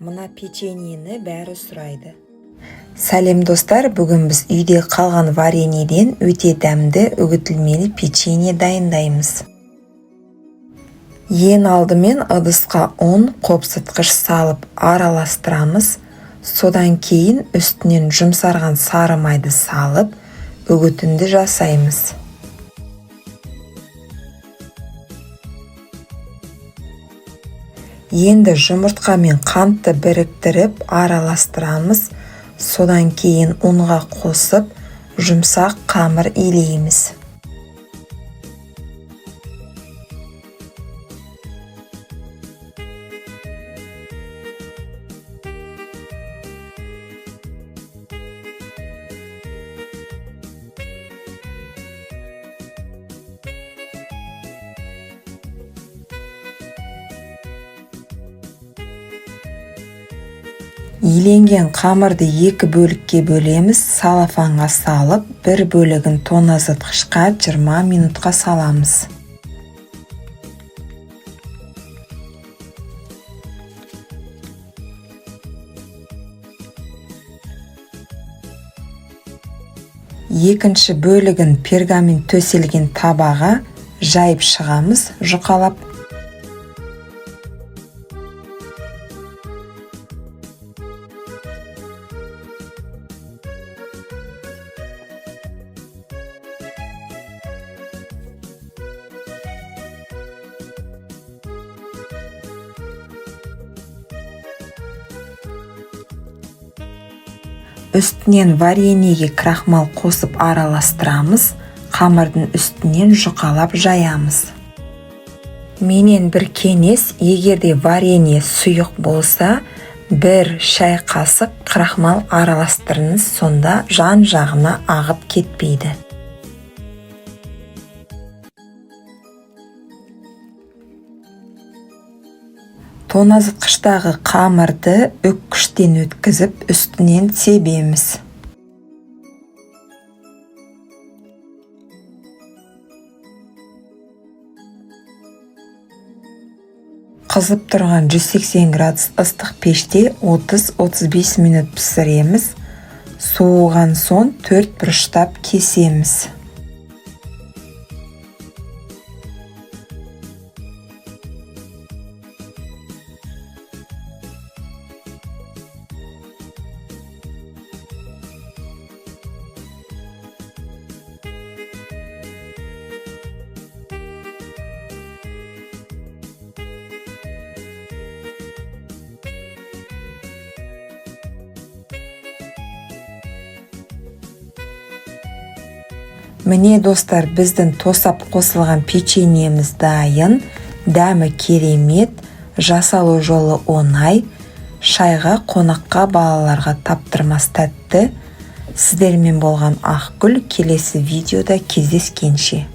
Мына печеньені бәрі сұрайды. Сәлем достар, бүгін біз үйде қалған вареньеден өте дәмді үгітілмелі печенье дайындаймыз. Ең алдымен ыдысқа ұн, қопсытқыш салып араластырамыз. Содан кейін үстінен жұмсарған сары майды салып, үгітінді жасаймыз. Енді жұмыртқа мен қантты біріктіріп араластырамыз. Содан кейін ұнға қосып, жұмсақ қамыр илейміз. Иленген қамырды екі бөлікке бөлеміз, салафанға салып, бір бөлігін тоңазытқышқа 20 минутқа саламыз. Екінші бөлігін пергамент төселген табаға жайып шығамыз, жұқалап. Үстінен вареньеге крахмал қосып араластырамыз, қамырдың үстінен жұқалап жаямыз. Менен бір кеңес, егерде варенье сұйық болса, бір шай қасық крахмал араластырыңыз, сонда жан жағына ағып кетпейді. Тоңазытқыштағы қамырды үккіштен өткізіп, үстінен себеміз. Қызып тұрған 180 градус ыстық пеште 30-35 минут пісіреміз. Суыған соң 4 бұрыштап кесеміз. Міне достар, біздің тосап қосылған печеньеміз дайын, дәмі керемет, жасалу жолы оңай, шайға, қонаққа, балаларға таптырмас тәтті. Сіздермен болған Ақгүл, келесі видеода кездескенше.